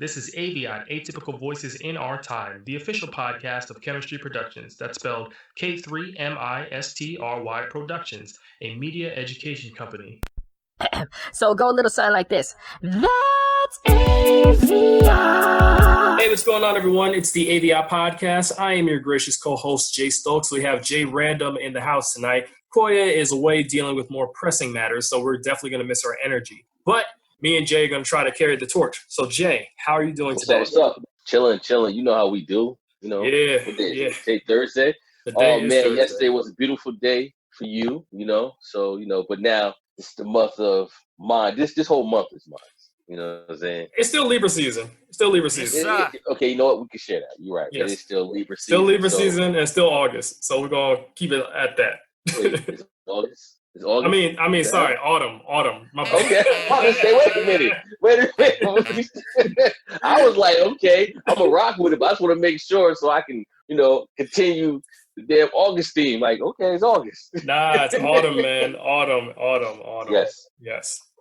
This is AVIOT, Atypical Voices in Our Time, the official podcast of Chemistry Productions. That's spelled K3MISTRY Productions, a media education company. So go a little something like this. That's AVIOT. Hey, what's going on, everyone? It's the AVIOT podcast. I am your gracious co-host, Jay Stokes. We have Jay Random in the house tonight. Koya is away dealing with more pressing matters, so we're definitely going to miss our energy. But me and Jay are going to try to carry the torch. So, Jay, how are you doing today? What's up? Chilling. You know how we do. You know, yeah. Today Thursday. Thursday. Yesterday was a beautiful day for you. You know, so but now it's the month of mine. This whole month is mine. You know what I'm saying? It's still Libra season. Okay, you know what? We can share that. You're right. Yes. It's still Libra season. Still Libra season and still August. So we're going to keep it at that. Wait, it's August? It's August? I mean, sorry, autumn. My bad. Okay. Wait a minute. I was like, okay, I'm going to rock with it, but I just want to make sure so I can, continue the damn August theme. Like, okay, it's August. Nah, it's autumn, man. Autumn. Yes.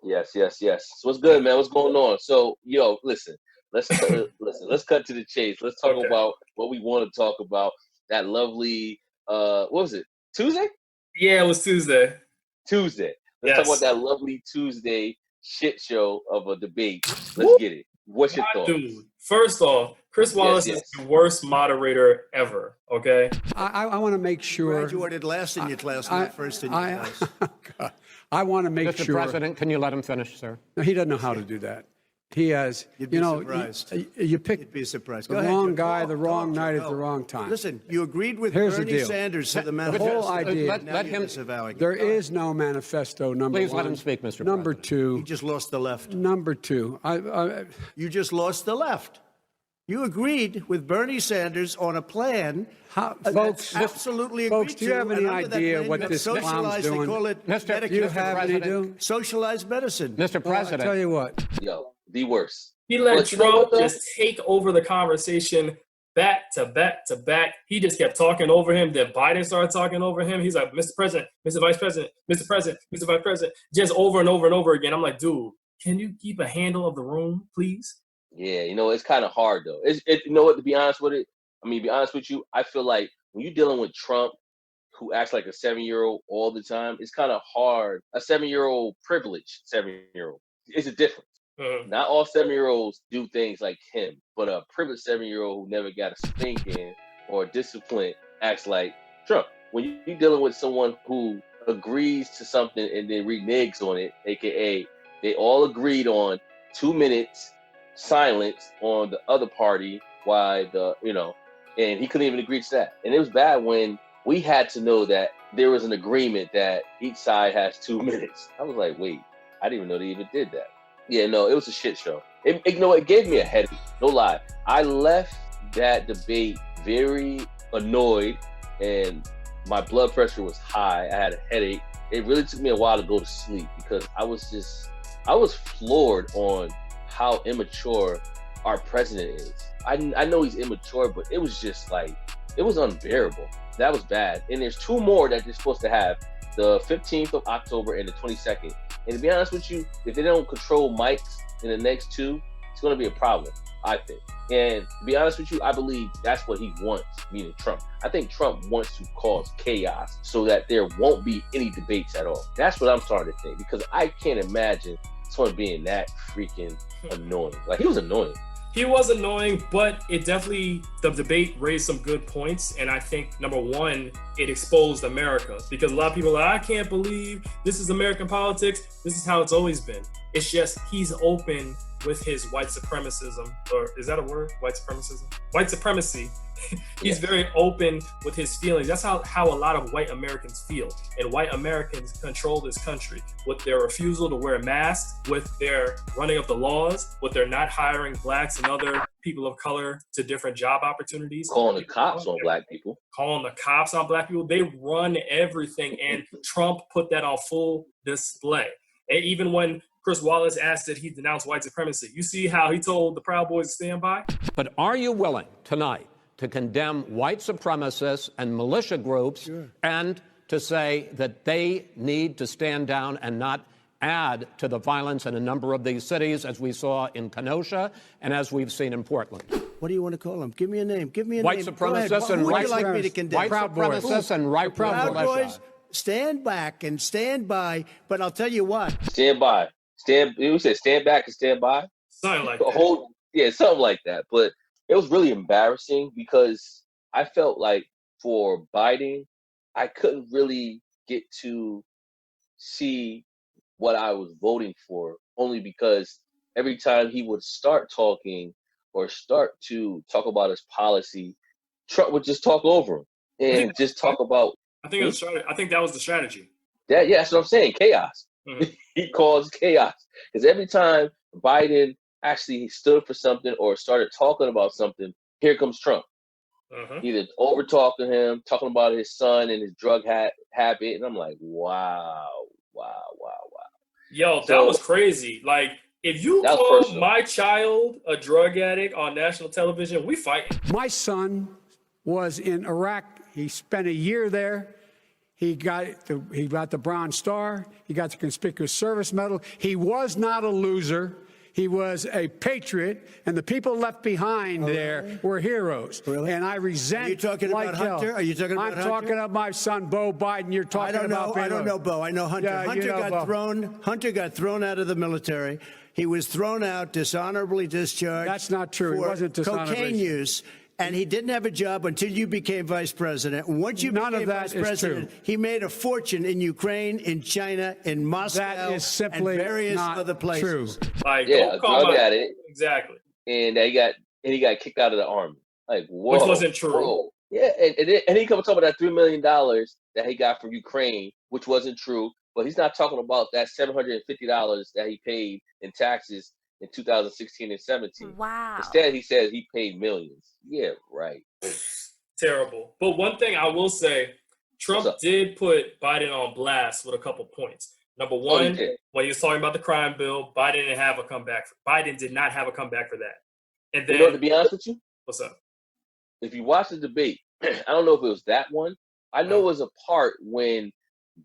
So what's good, man? What's going on? So, listen. Let's cut to the chase. Let's talk about what we want to talk about. That lovely, what was it? Tuesday? Yeah, it was Tuesday. Let's talk about that lovely Tuesday shit show of a debate. Let's get it. What's your thoughts? Dude, first off, Chris Wallace is the worst moderator ever, okay? I want to make sure. Graduated last in your class, not first in your class. I want to make sure. Mr. President, can you let him finish, sir? No, he doesn't know how to do that. He has, You'd be surprised. You picked You'd be surprised. the wrong guy, the wrong night at the wrong time. Listen, you agreed with Here's the Bernie deal. Sanders to the The manifesto. whole idea. Let him. There is no manifesto, number Please one. let him speak, Mr. Number President. two. You just lost the left. Number two. You just lost the left. You agreed with Bernie Sanders on a plan. Folks, absolutely folks, agreed do you have to, any and under that idea plan, what you have this clown's socialized, doing? They call it Mr. Do you Medicare have any do? socialized medicine. Mr. President. I'll tell you what. Yo, the worst. He let But you know Trump what, though? just take over the conversation back to back to back. He just kept talking over him. Then Biden started talking over him. He's like, Mr. President, Mr. Vice President, Mr. President, Mr. Vice President, just over and over and over again. I'm like, dude, can you keep a handle of the room, please? Yeah, it's kind of hard, though. You know what, to be honest with you, I feel like when you're dealing with Trump, who acts like a 7-year-old all the time, it's kind of hard. A 7-year-old privileged 7-year-old. It's a difference. Not all 7-year-olds do things like him, but a privileged 7-year-old who never got a spanking or discipline acts like Trump. When you're dealing with someone who agrees to something and then reneges on it, aka they all agreed on 2 minutes silence on the other party while and he couldn't even agree to that. And it was bad when we had to know that there was an agreement that each side has 2 minutes. I was like, wait, I didn't even know they even did that. Yeah, no, it was a shit show. It gave me a headache. No lie. I left that debate very annoyed and my blood pressure was high. I had a headache. It really took me a while to go to sleep because I was floored on how immature our president is. I know he's immature, but it was just like, it was unbearable. That was bad. And there's 2 more that they're supposed to have, the 15th of October and the 22nd. And to be honest with you, if they don't control mics in the next 2, it's going to be a problem, I think. And to be honest with you, I believe that's what he wants, meaning Trump. I think Trump wants to cause chaos so that there won't be any debates at all. That's what I'm starting to think, because I can't imagine someone being that freaking annoying. Like, he was annoying. He was annoying, but the debate raised some good points. And I think, number one, it exposed America, because a lot of people are like, I can't believe this is American politics. This is how it's always been. It's just he's open with his white supremacism, or is that a word? White supremacism? White supremacy. He's very open with his feelings. That's how a lot of white Americans feel. And white Americans control this country with their refusal to wear masks, with their running of the laws, with their not hiring blacks and other people of color to different job opportunities. Calling the cops on black people. They run everything. And Trump put that on full display. And even when Chris Wallace asked that he denounce white supremacy, you see how he told the Proud Boys to stand by? But are you willing tonight to condemn white supremacists and militia groups and to say that they need to stand down and not add to the violence in a number of these cities, as we saw in Kenosha and as we've seen in Portland. What do you want to call them? Give me a name. Give me a White name. supremacists and Who would white you like me to condemn? supremacists and right Proud militia. Boys, stand back and stand by. But I'll tell you what. Stand by. You said stand back and stand by. Something like The that. whole, yeah, something like that. But it was really embarrassing because I felt like for Biden, I couldn't really get to see what I was voting for, only because every time he would start talking or start to talk about his policy, Trump would just talk over him and just talk about. I think that was the strategy. That, yeah, that's what I'm saying. Chaos. Mhm. He caused chaos because every time Biden actually stood for something or started talking about something, here comes Trump. Either over talking him, talking about his son and his drug habit, and I'm like, wow. Yo, that was crazy. Like, if you call my child a drug addict on national television, we fight. My son was in Iraq. He spent a year there. He got the Bronze Star. He got the Conspicuous Service Medal. He was not a loser. He was a patriot, and the people left behind there were heroes. Really? And I resent. Are you talking about Hunter? Are you talking about Hunter? I'm talking about my son, Beau Biden. You're talking about. I don't know Beau. I know Hunter. Yeah, Hunter got thrown out of the military. He was thrown out, dishonorably discharged. That's not true. He wasn't dishonorably. Cocaine use. And he didn't have a job until you became vice president. Once you became vice president, he made a fortune in Ukraine, in China, in Moscow, that is simply and various not other places. True. Like, Yeah, a drug addict. Exactly. And he got kicked out of the army. Like, whoa. Which wasn't true. Whoa. Yeah, and he come talking about that $3 million that he got from Ukraine, which wasn't true. But he's not talking about that $750 that he paid in taxes in 2016 and 17. Wow. Instead, he says he paid millions. Yeah, right. Terrible. But one thing I will say, Trump did put Biden on blast with a couple points. Number one, when he was talking about the crime bill, Biden did not have a comeback for that. And then, to be honest with you, what's up? If you watch the debate, I don't know if it was that one. I know it was a part when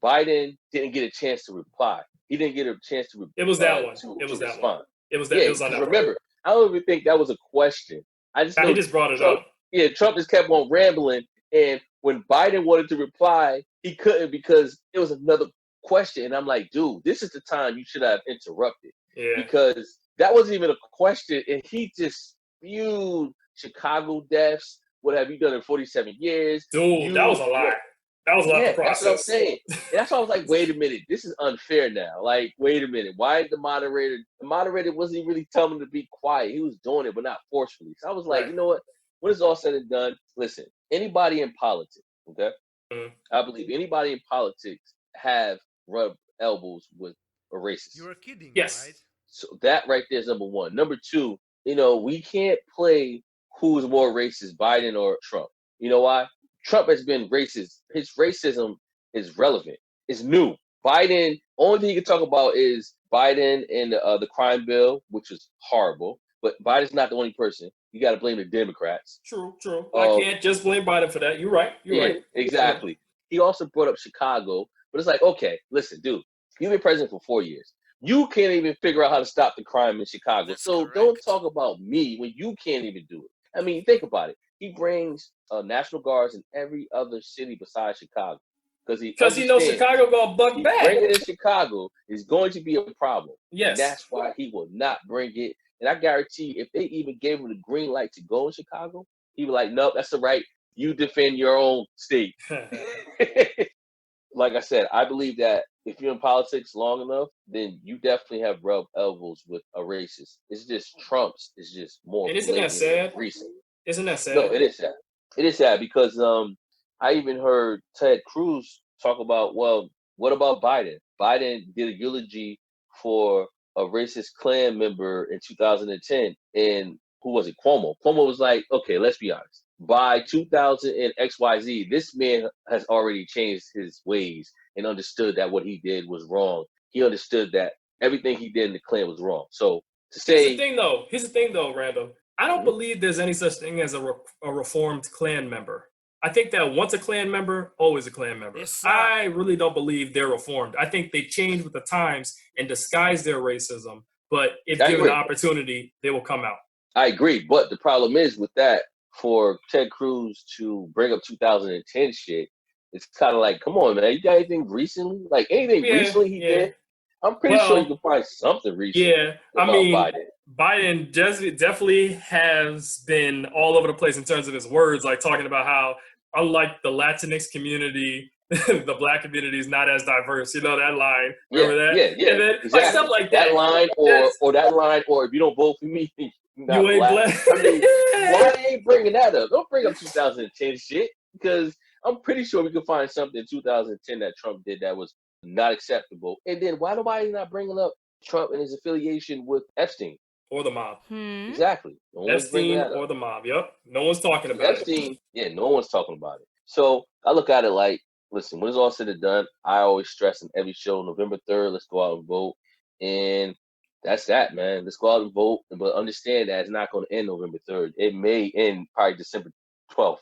Biden didn't get a chance to reply. He didn't get a chance to reply. It was that one. It was that one. It was that. Yeah, it was on that. Remember, I don't even think that was a question. I just he just brought it up. Yeah, Trump just kept on rambling, and when Biden wanted to reply, he couldn't because it was another question. And I'm like, dude, this is the time you should have interrupted. Yeah. Because that wasn't even a question, and he just spewed Chicago deaths. What have you done in 47 years? Dude, that was a lot. That was a lot to process. That's what I'm saying. And that's why I was like, wait a minute, this is unfair now. Like, wait a minute. Why is the moderator wasn't really telling him to be quiet. He was doing it, but not forcefully. So I was like, you know what? When it's all said and done, listen, anybody in politics, okay? Mm-hmm. I believe anybody in politics have rubbed elbows with a racist. You were kidding, yes. right? So that right there is number one. Number two, we can't play who's more racist, Biden or Trump. You know why? Trump has been racist. His racism is relevant. It's new. Biden, only thing he can talk about is Biden and the crime bill, which is horrible. But Biden's not the only person. You got to blame the Democrats. True. I can't just blame Biden for that. You're right. You're right. Exactly. He also brought up Chicago. But it's like, okay, listen, dude, you've been president for 4 years. You can't even figure out how to stop the crime in Chicago. Don't talk about me when you can't even do it. I mean, think about it. He brings National Guards in every other city besides Chicago. Because he knows Chicago going to buck back. Bringing it in Chicago is going to be a problem. Yes. And that's why he will not bring it. And I guarantee if they even gave him the green light to go in Chicago, he would like, nope, that's all right. You defend your own state. Like I said, I believe that if you're in politics long enough, then you definitely have rubbed elbows with a racist. It's just Trump's is just more. And isn't that sad? Recent. Isn't that sad? No, it is sad. It is sad because I even heard Ted Cruz talk about, well, what about Biden? Biden did a eulogy for a racist Klan member in 2010, and who was it? Cuomo. Cuomo was like, okay, let's be honest. By 2000 and XYZ, this man has already changed his ways and understood that what he did was wrong. He understood that everything he did in the Klan was wrong. So to say, here's the thing though, Randall. I don't believe there's any such thing as a reformed Klan member. I think that once a Klan member, always a Klan member. Yes, sir. I really don't believe they're reformed. I think they change with the times and disguise their racism. But if given the opportunity, they will come out. I agree. But the problem is with that, for Ted Cruz to bring up 2010 shit, it's kind of like, come on, man. You got anything recently? Like anything recently he did? I'm pretty sure you can find something recent. Yeah, I mean, Biden definitely has been all over the place in terms of his words, like talking about how, unlike the Latinx community, the Black community is not as diverse. You know that line? Remember that? Yeah. And then, exactly. like stuff like that. That line, or that line, or if you don't vote for me, you ain't black. I mean, why are you bringing that up? Don't bring up 2010 shit, because I'm pretty sure we can find something in 2010 that Trump did that was not acceptable. And then why nobody not bringing up Trump and his affiliation with Epstein or the mob? Exactly. No Epstein or the mob. Yep. No one's talking about Epstein. Yeah, no one's talking about it. So I look at it like, listen, when it's all said and done, I always stress in every show, November 3rd, let's go out and vote. And that's that, man. Let's go out and vote. But understand that it's not going to end November 3rd. It may end probably December 12th.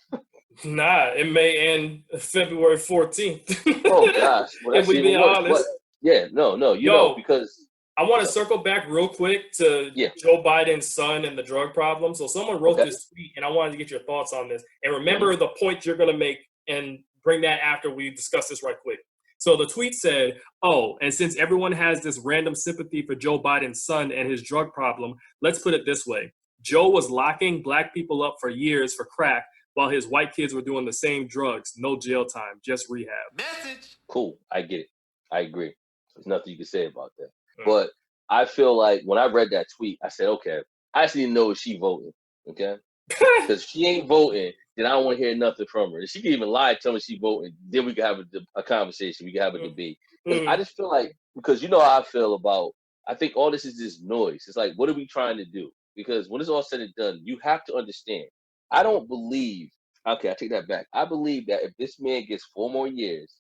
Nah, it may end February 14th. Oh, gosh. Well, if we be honest. Yeah, no, you know, because I want to circle back real quick to Joe Biden's son and the drug problem. So someone wrote this tweet, and I wanted to get your thoughts on this. And remember the point you're going to make, and bring that after we discuss this right quick. So the tweet said, and since everyone has this random sympathy for Joe Biden's son and his drug problem, let's put it this way. Joe was locking Black people up for years for crack, while his white kids were doing the same drugs. No jail time, just rehab. Message. Cool. I get it. I agree. There's nothing you can say about that. But I feel like when I read that tweet, I said, okay, I actually didn't know if she voting. Okay? Because if she ain't voting, then I don't want to hear nothing from her. If she can even lie, tell me she voting, then we can have a conversation. We can have a debate. I just feel like, because you know how I feel about, I think all this is just noise. It's like, what are we trying to do? Because when it's all said and done, you have to understand. I don't believe, I take that back. I believe that if this man gets 4 more years,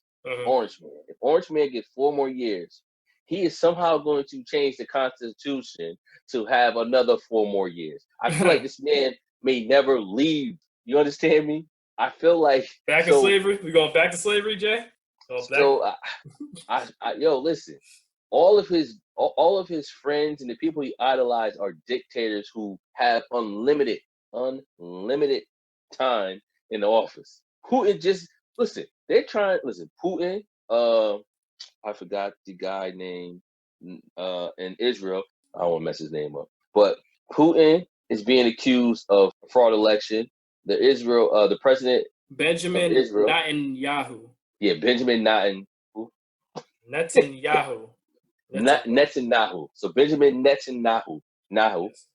Orange Man, if Orange Man gets 4 more years, he is somehow going to change the Constitution to have another 4 more years. I feel like this man may never leave. You understand me? I feel like back to slavery. We going back to slavery, Jay? Yo, listen. All of his friends and the people he idolized are dictators who have unlimited time in the office. Putin just Putin, I forgot the guy named in Israel. I don't want to mess his name up. But Putin is being accused of a fraud election. The president Benjamin Netanyahu. Yeah, Benjamin Netanyahu. Netanyahu. So Benjamin Netanyahu.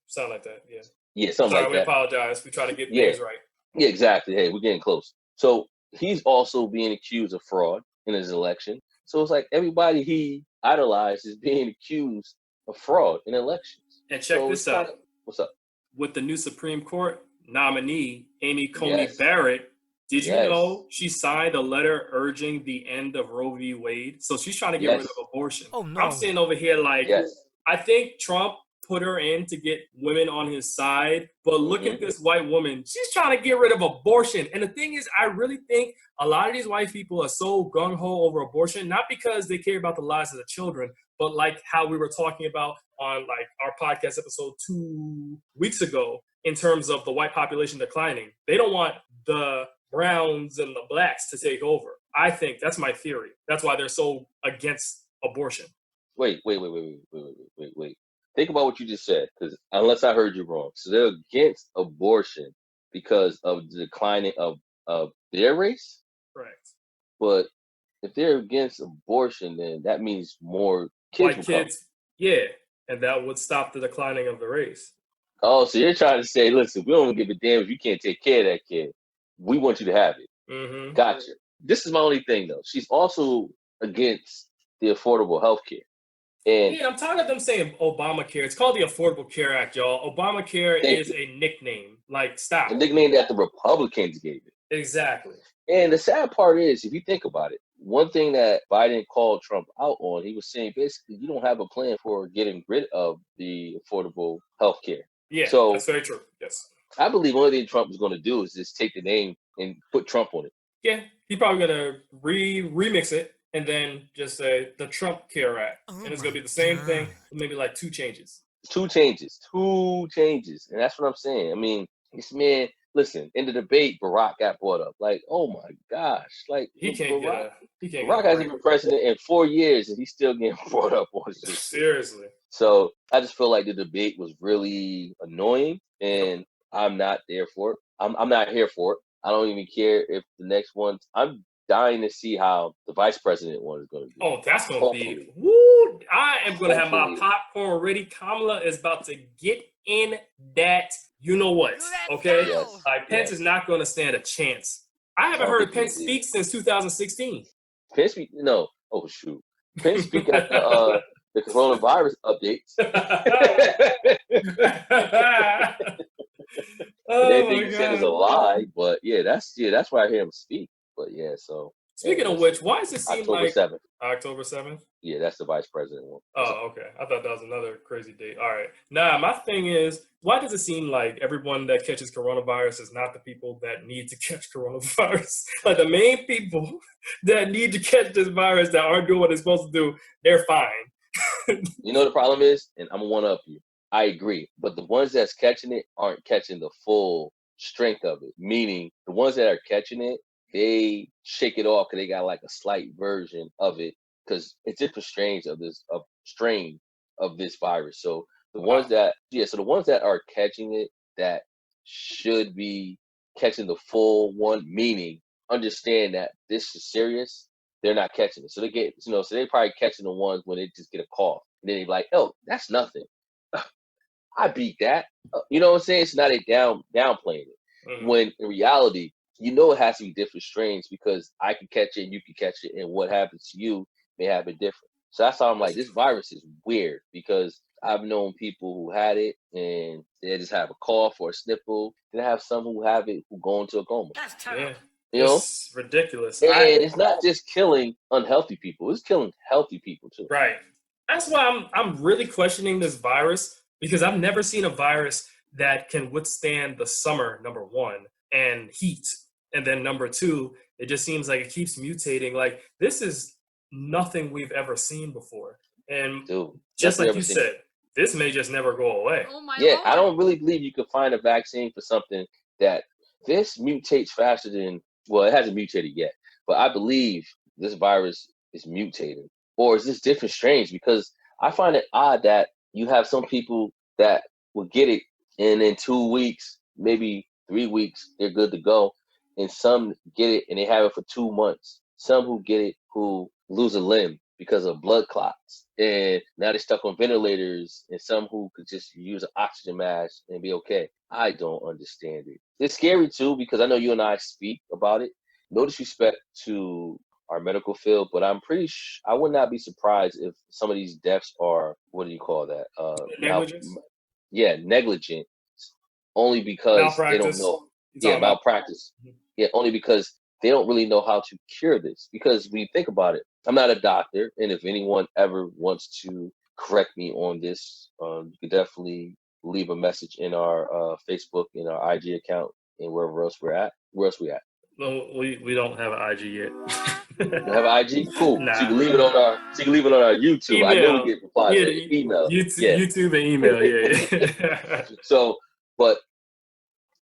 Sound like that, yeah. Yeah, something like that. We apologize. We try to get names right. Yeah, exactly. Hey, we're getting close. So he's also being accused of fraud in his election. So it's like everybody he idolized is being accused of fraud in elections. And check this out. What's up? With the new Supreme Court nominee, Coney Barrett, did you know she signed a letter urging the end of Roe v. Wade? So she's trying to get rid of abortion. Oh, no. I'm sitting over here like, I think Trump put her in to get women on his side, but look at this white woman. She's trying to get rid of abortion. And the thing is, I really think a lot of these white people are so gung-ho over abortion, not because they care about the lives of the children, but like how we were talking about on like our podcast episode 2 weeks ago in terms of the white population declining. They don't want the browns and the blacks to take over. I think that's my theory. That's why they're so against abortion. Wait. Think about what you just said, because unless I heard you wrong. So they're against abortion because of the declining of their race? Correct. But if they're against abortion, then that means more kids white kids, yeah. And that would stop the declining of the race. Oh, so you're trying to say, listen, we don't give a damn if you can't take care of that kid. We want you to have it. Gotcha. This is my only thing, though. She's also against the affordable health care. And I'm tired of them saying Obamacare. It's called the Affordable Care Act, y'all. Obamacare is a nickname. Like, stop. A nickname that the Republicans gave it. Exactly. And the sad part is, if you think about it, one thing that Biden called Trump out on, he was saying, basically, you don't have a plan for getting rid of the affordable health care. Yeah, so that's very true. Yes. I believe only thing Trump is going to do is just take the name and put Trump on it. Yeah, he's probably gonna remix it and then just say the Trump Care Act, and it's gonna be the same thing, maybe like two changes. Two changes, and that's what I'm saying. I mean, this man. Listen, in the debate, Barack got brought up. Like, oh my gosh, like he can't Barack hasn't been president in 4 years, and he's still getting brought up on shit. Seriously. So I just feel like the debate was really annoying, and I'm not there for it. I'm not here for it. I don't even care if the next one. I'm dying to see how the vice president one is going to be. Oh, that's going to be. Woo! I am going to have my popcorn ready. Kamala is about to get in that. You know what? Okay, yes. Pence is not going to stand a chance. I haven't heard Pence speak since 2016. Pence speak? No. Oh shoot. Pence speak at the coronavirus updates. They think he said it's a lie, but that's why I hear him speak. But yeah, so speaking of which, why does it seem October like 7th? October 7th? Yeah, that's the vice president one. Oh, okay. I thought that was another crazy date. All right. Nah, my thing is, why does it seem like everyone that catches coronavirus is not the people that need to catch coronavirus? Like the main people that need to catch this virus that aren't doing what they're supposed to do, they're fine. You know the problem is, and I'm gonna one up you. I agree, but the ones that's catching it aren't catching the full strength of it. Meaning, the ones that are catching it, they shake it off because they got like a slight version of it because it's different strains of this virus. So the ones that are catching it that should be catching the full one, meaning understand that this is serious, they're not catching it. So so they probably catching the ones when they just get a cough. And then they're like, oh, that's nothing. I beat that. You know what I'm saying? So now they downplaying it. Mm-hmm. When in reality, it has to be different strains because I can catch it and you can catch it, and what happens to you may happen different. So that's how I'm like, this virus is weird because I've known people who had it and they just have a cough or a sniffle. Then I have some who have it who go into a coma. That's terrible. Yeah. It's ridiculous. And it's not just killing unhealthy people; it's killing healthy people too. Right. That's why I'm really questioning this virus because I've never seen a virus that can withstand the summer, number one, and heat. And then number two, it just seems like it keeps mutating. Like this is nothing we've ever seen before. And just like you said, this may just never go away. Oh my Lord. I don't really believe you could find a vaccine for something that this mutates faster than, well, it hasn't mutated yet, but I believe this virus is mutating. Or is this different strains? Because I find it odd that you have some people that will get it and in 2 weeks, maybe 3 weeks, they're good to go. And some get it and they have it for 2 months. Some who get it who lose a limb because of blood clots. And now they're stuck on ventilators, and some who could just use an oxygen mask and be okay. I don't understand it. It's scary too because I know you and I speak about it. No disrespect to our medical field, but I'm I would not be surprised if some of these deaths are, what do you call that? Negligence? Negligent. Only because they don't know. Malpractice. Mm-hmm. Yeah, only because they don't really know how to cure this. Because when you think about it, I'm not a doctor, and if anyone ever wants to correct me on this, you can definitely leave a message in our Facebook, in our IG account, and wherever else we're at. Where else we at? No, we don't have an IG yet. You don't have an IG? Cool. Nah. So you can leave it on our YouTube. Email. I know we get replies. Email. YouTube and email. Yeah. So, but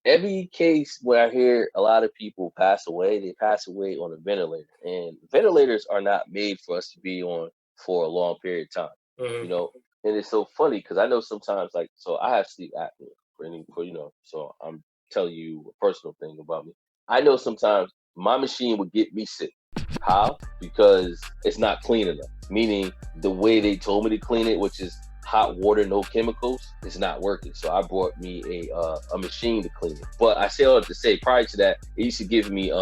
every case where I hear a lot of people pass away, they pass away on a ventilator. And ventilators are not made for us to be on for a long period of time. Mm-hmm. And it's so funny because I know sometimes, so I have sleep apnea so I'm telling you a personal thing about me. I know sometimes my machine would get me sick. How? Because it's not clean enough. Meaning the way they told me to clean it, which is hot water, no chemicals, is not working. So I brought me a machine to clean it. But I say all that to say, prior to that, it used to give me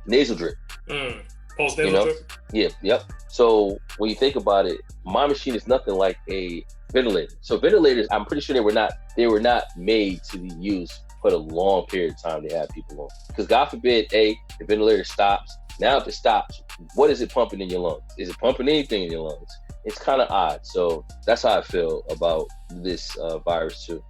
nasal drip. Post-nasal drip? Yeah, yep. So when you think about it, my machine is nothing like a ventilator. So ventilators, I'm pretty sure they were not made to be used for a long period of time. They have people on. Because God forbid, the ventilator stops. Now if it stops, what is it pumping in your lungs? Is it pumping anything in your lungs? It's kind of odd. So that's how I feel about this virus too.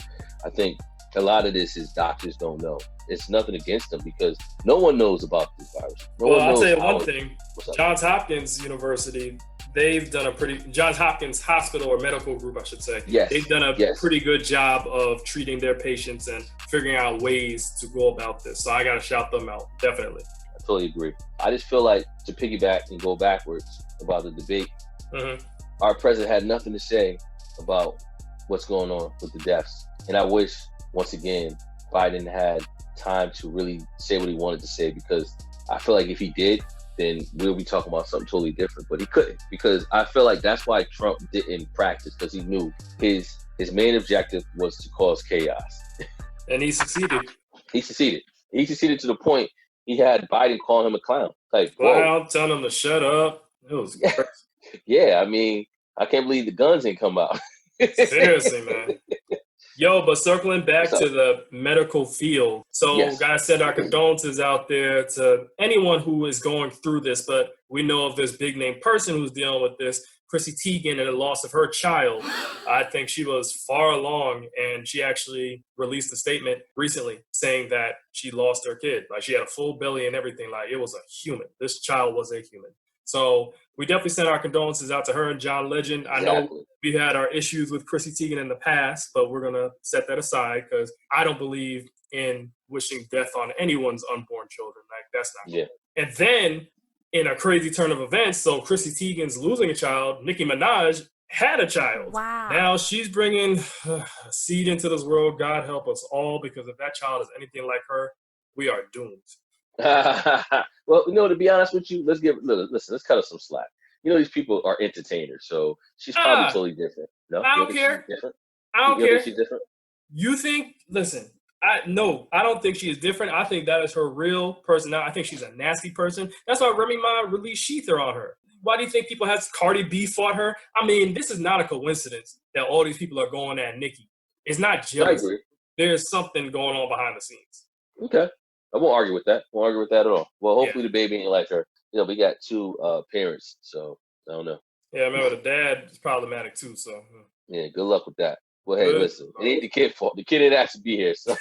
I think a lot of this is doctors don't know. It's nothing against them because no one knows about this virus. I'll tell you one thing. Johns Hopkins University, they've done Johns Hopkins Hospital or medical group, I should say. Yes. They've done a pretty good job of treating their patients and figuring out ways to go about this. So I got to shout them out, definitely. I totally agree. I just feel like to piggyback and go backwards about the debate, our president had nothing to say about what's going on with the deaths. And I wish, once again, Biden had time to really say what he wanted to say, because I feel like if he did, then we'll be talking about something totally different. But he couldn't, because I feel like that's why Trump didn't practice, because he knew his main objective was to cause chaos. And he succeeded. He succeeded. He succeeded to the point he had Biden calling him a clown. Like, clown, telling him to shut up. It was crazy. Yeah, I mean, I can't believe the guns didn't come out. Seriously, man. Yo, but circling back to the medical field. So gotta send our condolences out there to anyone who is going through this, but we know of this big name person who's dealing with this, Chrissy Teigen, and the loss of her child. I think she was far along, and she actually released a statement recently saying that she lost her kid. Like, she had a full belly and everything. Like, it was a human. This child was a human. So we definitely send our condolences out to her and John Legend. I know we had our issues with Chrissy Teigen in the past, but we're going to set that aside because I don't believe in wishing death on anyone's unborn children. Like, that's not good. And then, in a crazy turn of events, so Chrissy Teigen's losing a child, Nicki Minaj had a child. Wow. Now she's bringing a seed into this world. God help us all, because if that child is anything like her, we are doomed. Well, to be honest with you, let's cut her some slack. These people are entertainers, so she's probably totally different. No, I don't care. I don't care. She's different. You think? Listen, I don't think she is different. I think that is her real personality. I think she's a nasty person. That's why Remy Ma released Sheether on her. Why do you think people have Cardi B fought her? I mean, this is not a coincidence that all these people are going at Nicki. It's not jealousy. I agree. There's something going on behind the scenes. Okay. I won't argue with that. Won't argue with that at all. Well, hopefully the baby ain't like her. We got two parents, so I don't know. Yeah, I remember the dad is problematic too, so. Yeah, good luck with that. Well, hey, listen, it ain't the kid's fault. The kid didn't have to be here, so.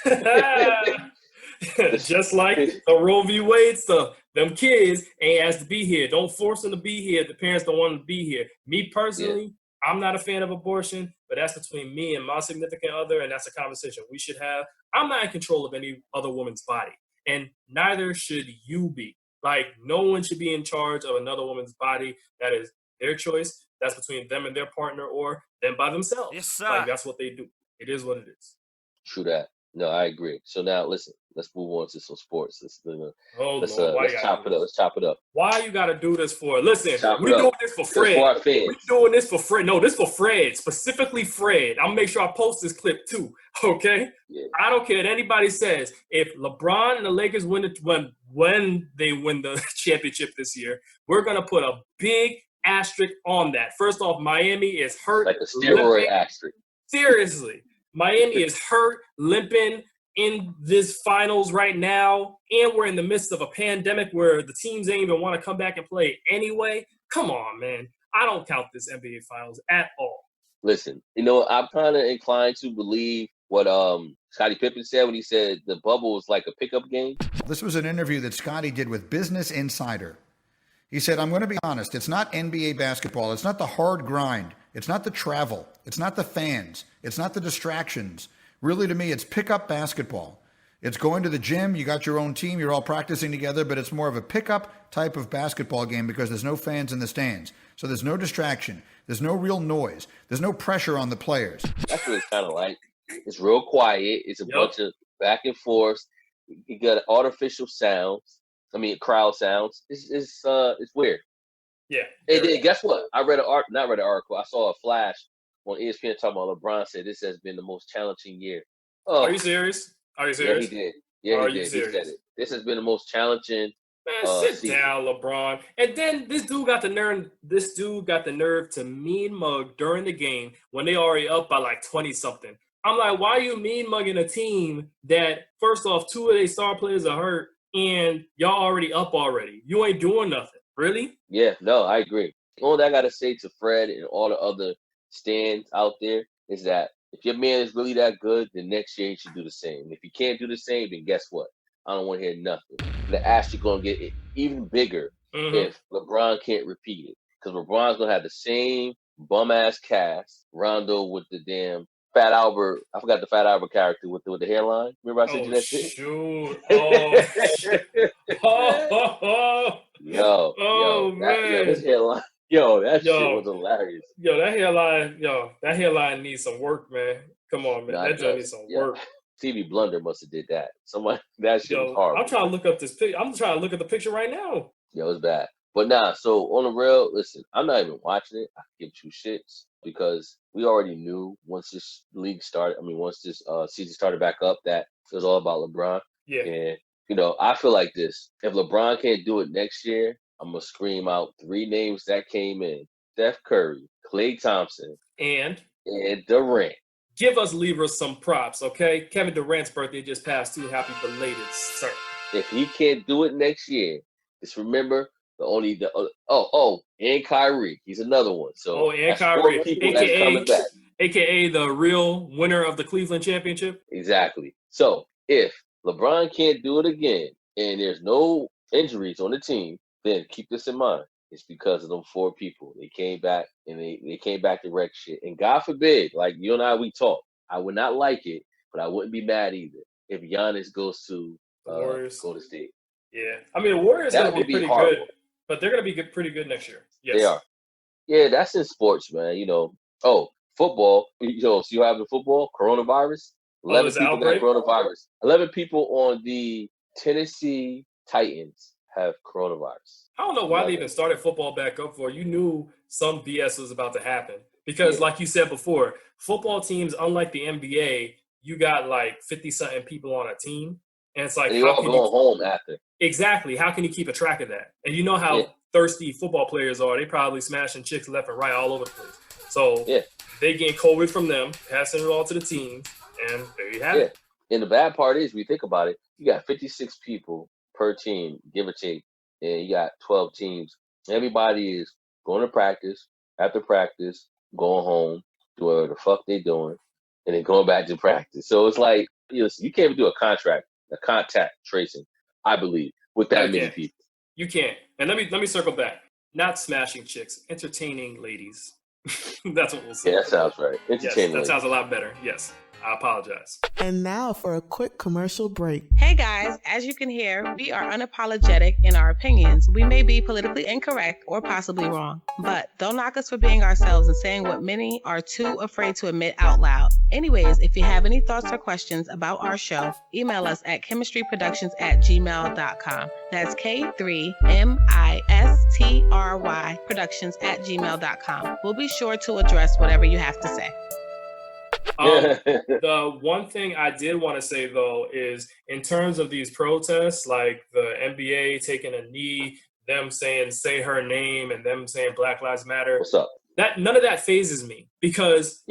Just like the Roe v. Wade stuff. Them kids ain't asked to be here. Don't force them to be here if the parents don't want them to be here. Me personally, I'm not a fan of abortion, but that's between me and my significant other, and that's a conversation we should have. I'm not in control of any other woman's body, and neither should you be. Like, no one should be in charge of another woman's body. That is their choice. That's between them and their partner, or them by themselves. Yes, sir. Like, that's what they do. It is what it is. True that. No, I agree. So now, listen, let's move on to some sports. Let's chop it up. Let's chop it up. Why you got to do this for? Listen, we're doing this for Fred. We're doing this for Fred. No, this for Fred. Specifically Fred. I'll make sure I post this clip too, okay? Yeah. I don't care what anybody says. If LeBron and the Lakers when they win the championship this year, we're going to put a big asterisk on that. First off, Miami is hurt. Like a steroid asterisk. Seriously. Miami is hurt, limping in this finals right now, and we're in the midst of a pandemic where the teams ain't even want to come back and play anyway. Come on, man. I don't count this NBA finals at all. Listen, I'm kind of inclined to believe what Scottie Pippen said when he said the bubble is like a pickup game. This was an interview that Scottie did with Business Insider. He said, I'm going to be honest, it's not NBA basketball. It's not the hard grind. It's not the travel. It's not the fans. It's not the distractions. Really, to me, it's pickup basketball. It's going to the gym. You got your own team. You're all practicing together, but it's more of a pickup type of basketball game because there's no fans in the stands. So there's no distraction. There's no real noise. There's no pressure on the players. That's what it's kind of like. It's real quiet. It's a bunch of back and forth. You got artificial sounds. Crowd sounds. It's weird. Yeah. And then guess what? I read not read an article. I saw a flash on ESPN talking about LeBron said this has been the most challenging year. Oh, are you serious? Yeah, he did. Yeah, he did. He said it. This has been the most challenging. Man, sit down, LeBron. And then this dude got the nerve to mean mug during the game when they already up by like 20 something. I'm like, why are you mean mugging a team that first off 2 of their star players are hurt and y'all already up already? You ain't doing nothing. Really? Yeah, no, I agree. All I got to say to Fred and all the other stands out there is that If your man is really that good, then next year he should do the same. If he can't do the same, then guess what? I don't want to hear nothing. The ass is going to get even bigger if LeBron can't repeat it. Because LeBron's going to have the same bum-ass cast, Rondo with the damn Fat Albert. I forgot the Fat Albert character with the hairline. Remember I sent you that shit? Shoot. Oh, shit. Yo, man. his hairline. Yo, that shit was hilarious. Yo, that hairline needs some work, man. Come on, man. That joint needs some work. Stevie Blunder must have did that. That shit was horrible. I'm trying to look up this picture. I'm trying to look at the picture right now. Yo, it's bad. But so on the real, listen, I'm not even watching it. I give two shits because we already knew once this league started, once this season started back up, that it was all about LeBron. Yeah. And, I feel like this. If LeBron can't do it next year, I'm going to scream out 3 names that came in. Steph Curry, Klay Thompson, and Durant. Give us Libras some props, okay? Kevin Durant's birthday just passed too. Happy belated, sir. If he can't do it next year, just remember and Kyrie. He's another one. So and Kyrie, aka the real winner of the Cleveland championship. Exactly. So if LeBron can't do it again and there's no injuries on the team, then keep this in mind. It's because of them 4 people. They came back and they came back to wreck shit. And God forbid, like you and I, we talk. I would not like it, but I wouldn't be mad either if Giannis goes to Golden State. Yeah, the Warriors are going to be pretty good, but they're going to be pretty good next year. Yes, they are. Yeah, that's in sports, man. Football. So you have the football coronavirus. 11 people got coronavirus. 11 people on the Tennessee Titans have coronavirus. I don't know why they even started football back up for. You knew some BS was about to happen because, like you said before, football teams, unlike the NBA, you got like 50-something people on a team, and it's like and how can you home after? Exactly. How can you keep a track of that? And you know how thirsty football players are. They probably smashing chicks left and right all over the place. So they getting COVID from them, passing it all to the teams, and there you have it. And the bad part is, when you think about it, you got 56 people per team, give or take, and you got 12 teams. Everybody is going to practice, after practice, going home, doing whatever the fuck they doing, and then going back to practice. So it's like, you can't even do a contact tracing, I believe, with that many people. You can't. And let me circle back. Not smashing chicks, entertaining ladies. That's what we'll say. Yeah, that sounds right. Entertaining. Yes, that sounds a lot better. Yes. I apologize. And now for a quick commercial break. Hey guys, as you can hear, we are unapologetic in our opinions. We may be politically incorrect or possibly wrong, but don't knock us for being ourselves and saying what many are too afraid to admit out loud. Anyways, if you have any thoughts or questions about our show, email us at chemistryproductions@gmail.com. That's K3MISTRY productions@gmail.com. We'll be sure to address whatever you have to say. The one thing I did want to say, though, is in terms of these protests, like the NBA taking a knee, them saying, say her name, and them saying Black Lives Matter. What's up? None of that phases me because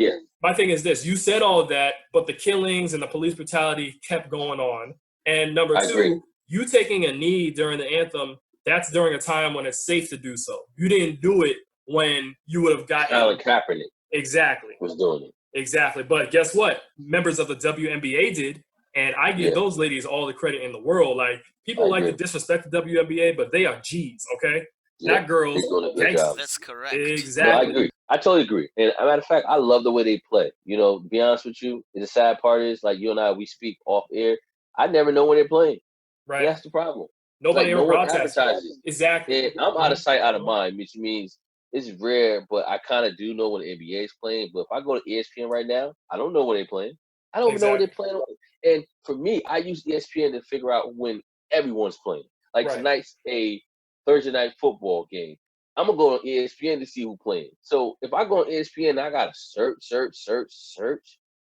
my thing is this. You said all of that, but the killings and the police brutality kept going on. And number two, you taking a knee during the anthem, that's during a time when it's safe to do so. You didn't do it when you would have gotten... Colin Kaepernick. Exactly. Was doing it. Exactly. But guess what? Members of the WNBA did, and I give those ladies all the credit in the world. Like, people like to disrespect the WNBA, but they are G's, okay? Not girls. That's correct. Exactly. No, I agree. I totally agree. And as a matter of fact, I love the way they play. To be honest with you, the sad part is, like you and I, we speak off air. I never know when they're playing. Right. That's the problem. Nobody ever broadcasts. Exactly. And I'm out of sight, out of mind, which means it's rare, but I kind of do know when the NBA is playing. But if I go to ESPN right now, I don't know when they're playing. I don't even know when they're playing. And for me, I use ESPN to figure out when everyone's playing. Like tonight's a Thursday night football game. I'm going to go on ESPN to see who's playing. So if I go on ESPN, I got to search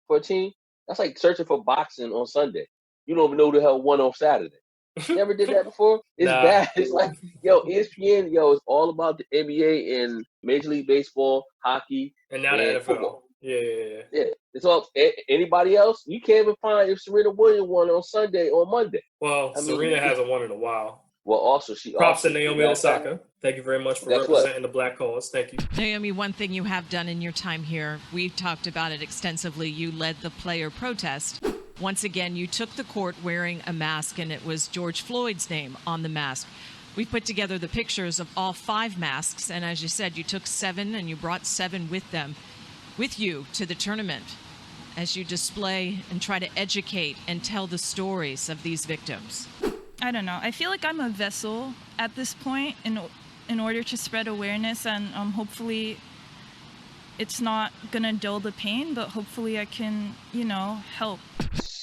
for a team. That's like searching for boxing on Sunday. You don't even know who the hell won on Saturday. You never did that before? It's bad. It's like, ESPN, it's all about the NBA and Major League Baseball, hockey, and now the NFL. Football. Yeah. It's all anybody else. You can't even find if Serena Williams won on Sunday or Monday. Well, Serena hasn't won in a while. Well, also she props also to Naomi Osaka. Thank you very much for representing the Black cause. Thank you. Naomi, one thing you have done in your time here, we've talked about it extensively. You led the player protest. Once again, you took the court wearing a mask, and it was George Floyd's name on the mask. We put together the pictures of all 5 masks, and as you said, you took 7 and you brought 7 with you to the tournament as you display and try to educate and tell the stories of these victims. I don't know. I feel like I'm a vessel at this point in order to spread awareness, and hopefully it's not going to dull the pain, but hopefully I can, help.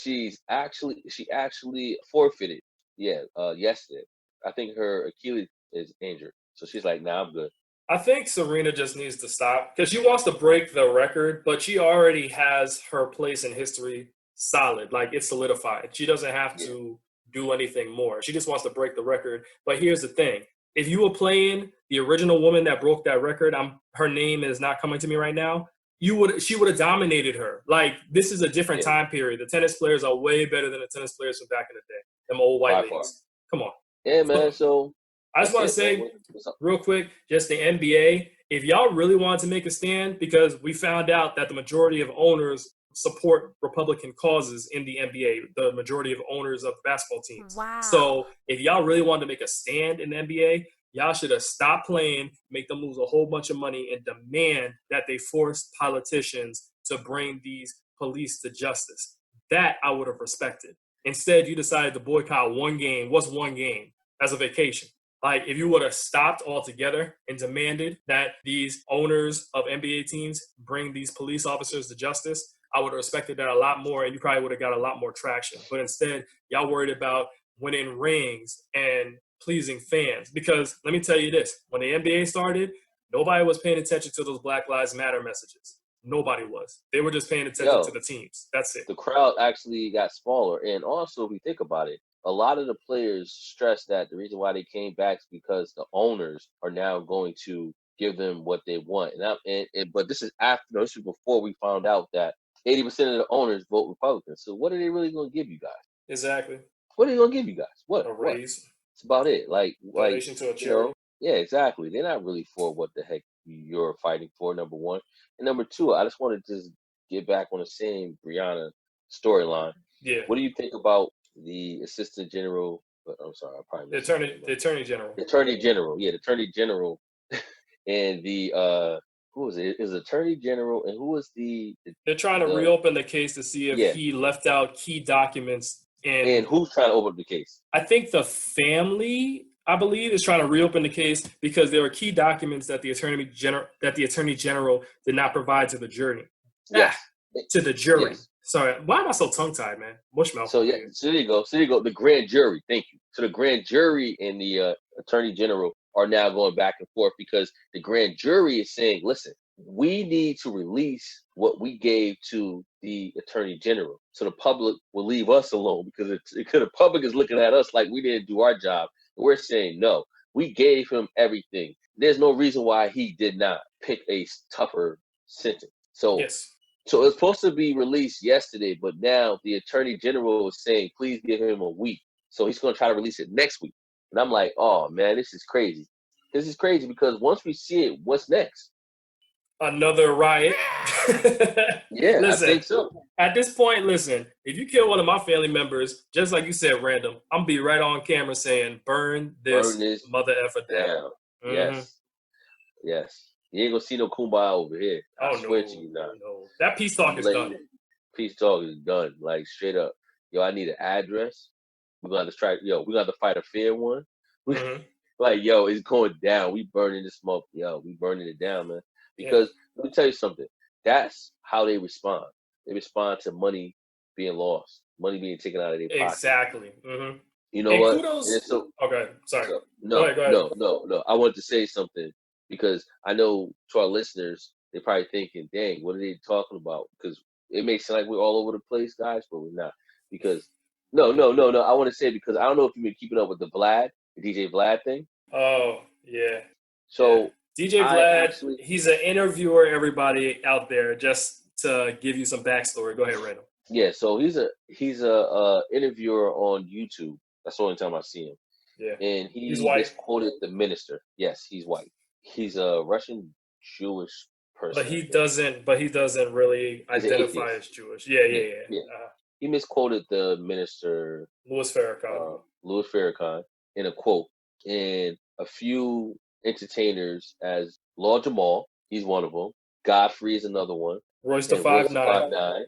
She actually forfeited, yesterday. I think her Achilles is injured. So she's like, nah, I'm good. I think Serena just needs to stop because she wants to break the record, but she already has her place in history solid. Like, it's solidified. She doesn't have to do anything more. She just wants to break the record. But here's the thing. If you were playing the original woman that broke that record, her name is not coming to me right now, she would have dominated her. Like, this is a different time period. The tennis players are way better than the tennis players from back in the day. Them old white ladies. Come on. Yeah, man. So I just want to say real quick, just the NBA, if y'all really wanted to make a stand, because we found out that the majority of owners support Republican causes in the NBA, the majority of owners of basketball teams. Wow. So if y'all really wanted to make a stand in the NBA, y'all should have stopped playing, make them lose a whole bunch of money, and demand that they force politicians to bring these police to justice. That I would have respected. Instead, you decided to boycott one game. What's one game? As a vacation. Like, if you would have stopped altogether and demanded that these owners of NBA teams bring these police officers to justice, I would have respected that a lot more, and you probably would have got a lot more traction. But instead, y'all worried about winning rings and pleasing fans. Because let me tell you this, when the NBA started, nobody was paying attention to those Black Lives Matter messages. Nobody was. They were just paying attention to the teams. That's it. The crowd actually got smaller. And also, if you think about it, a lot of the players stress that the reason why they came back is because the owners are now going to give them what they want. But this is this is before we found out that 80% of the owners vote Republican. So what are they really going to give you guys? Exactly. What are they going to give you guys? What? A raise. It's about it. Donation to a charity. Yeah, exactly. They're not really for what the heck you're fighting for, number one. And number two, I just want to just get back on the same Brianna storyline. Yeah. What do you think about the assistant general? I'm sorry, I probably the attorney general. The attorney general, yeah, the attorney general, and the who was it? It was attorney general, and who was the? They're trying to reopen the case to see if he left out key documents. And who's trying to open the case? I think the family, I believe, is trying to reopen the case because there were key documents that the attorney general did not provide to the jury. Yes. To the jury. Yes. Sorry, why am I so tongue-tied, man? Mushmouth. So there you go. So there you go. The grand jury. Thank you. So the grand jury and the attorney general are now going back and forth because the grand jury is saying, listen, we need to release what we gave to the attorney general so the public will leave us alone because the public is looking at us like we didn't do our job. We're saying, no, we gave him everything. There's no reason why he did not pick a tougher sentence. So So it's supposed to be released yesterday, but now the attorney general is saying, please give him a week. So he's going to try to release it next week. And I'm like, oh, man, this is crazy. This is crazy because once we see it, what's next? Another riot. Yeah, listen, I think so. At this point, listen, if you kill one of my family members, just like you said, random, I'm going to be right on camera saying, burn this mother effer down. Mm-hmm. Yes. You ain't gonna see no kumbaya over here. I swear to you now. No. That peace talk is done. Peace talk is done. Like straight up. Yo, I need an address. We're gonna try. Yo, we got to fight a fair one. Like, yo, it's going down. We burning this smoke. Yo, we burning it down, man. Because let me tell you something. That's how they respond. They respond to money being lost, money being taken out of their pocket. Exactly. Mm-hmm. You know what? Kudos. Okay, sorry. No. I wanted to say something. Because I know to our listeners, they're probably thinking, dang, what are they talking about? Because it may sound like we're all over the place, guys, but we're not. Because, no. I want to say because I don't know if you've been keeping up with the DJ Vlad thing. Oh, yeah. So DJ Vlad, he's an interviewer, everybody out there, just to give you some backstory. Go ahead, Randall. Yeah, so he's a interviewer on YouTube. That's the only time I see him. Yeah. And He's white. misquoted the minister. Yes, he's white. He's a Russian Jewish person. But he doesn't really identify as Jewish. Yeah. He misquoted the minister Louis Farrakhan in a quote. And a few entertainers, as Lord Jamal, he's one of them. Godfrey is another one. Royce the 5'9",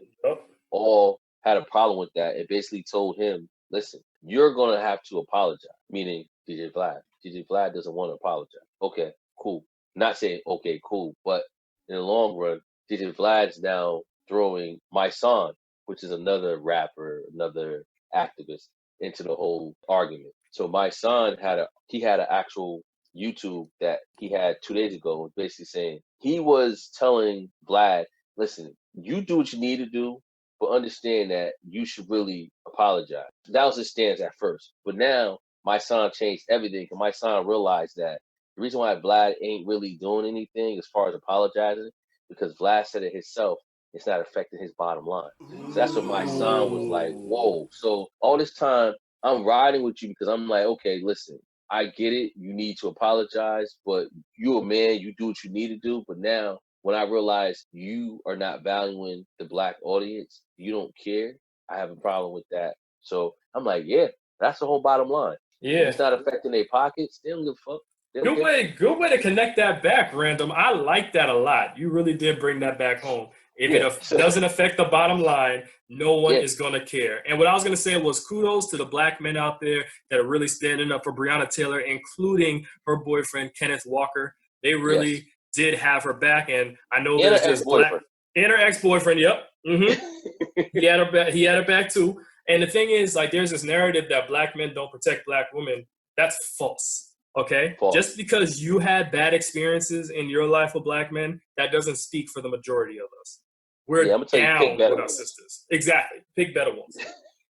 all had a problem with that and basically told him, listen, you're going to have to apologize, meaning DJ Vlad. DJ Vlad doesn't want to apologize. Okay, cool. Not saying, okay, cool, but in the long run, DJ Vlad's now throwing my son, which is another rapper, another activist, into the whole argument. So my son had an actual YouTube that he had 2 days ago, basically saying he was telling Vlad, listen, you do what you need to do, but understand that you should really apologize. That was his stance at first. But now my son changed everything, and my son realized that the reason why Vlad ain't really doing anything as far as apologizing, because Vlad said it himself, it's not affecting his bottom line. So that's what my son was like, whoa. So all this time, I'm riding with you because I'm like, okay, listen, I get it. You need to apologize, but you're a man. You do what you need to do. But now when I realize you are not valuing the black audience, you don't care, I have a problem with that. So I'm like, yeah, that's the whole bottom line. Yeah. If it's not affecting their pockets, they don't give a fuck. Good way to connect that back, Random. I like that a lot. You really did bring that back home. If it doesn't affect the bottom line, no one is going to care. And what I was going to say was kudos to the black men out there that are really standing up for Breonna Taylor, including her boyfriend, Kenneth Walker. They really did have her back. And I know there's just black and her ex-boyfriend. Yep. Mm-hmm. He had her back too. And the thing is, like, there's this narrative that black men don't protect black women. That's false. Okay? False. Just because you had bad experiences in your life with black men, that doesn't speak for the majority of us. We're down with our sisters. Exactly. Pick better ones.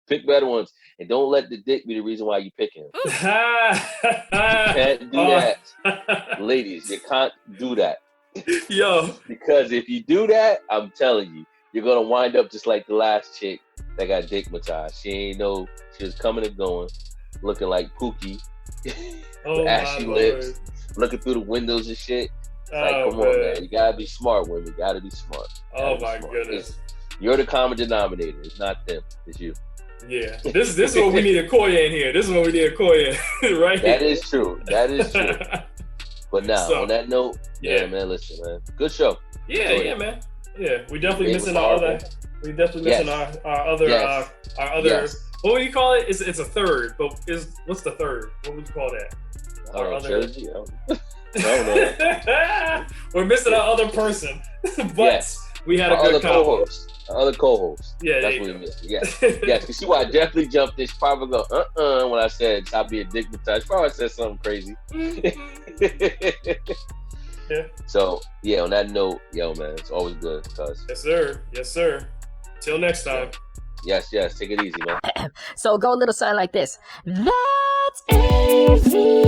Pick better ones. And don't let the dick be the reason why you pick him. You can't do that. Ladies, you can't do that. Yo. Because if you do that, I'm telling you, you're going to wind up just like the last chick that got dick massaged. She ain't know she was coming and going, looking like Pookie. Ashy lips, looking through the windows and shit. Like, come on, man. You gotta be smart, women. You gotta be smart. Goodness. You're the common denominator. It's not them. It's you. Yeah. This is what we need a Koya in here. This is what we need a Koya right here. That is true. But now, on that note, man, listen, man. Good show. Yeah, man. Yeah. We definitely missing our other. We definitely missing our other. What would you call it? It's a third, but what's the third? What would you call that? Our other. Trilogy? I don't know. We're missing our other person, but we had a good co-host. Our other co-host. Yeah, that's what we missed. Yes. You see why I definitely jumped this. Probably go when I said stop being dignitized. Probably said something crazy. Yeah. So on that note, man, it's always good, cuz. Yes, sir. Till next time. Yes. Take it easy, man. So go a little something like this. That's AVIOT.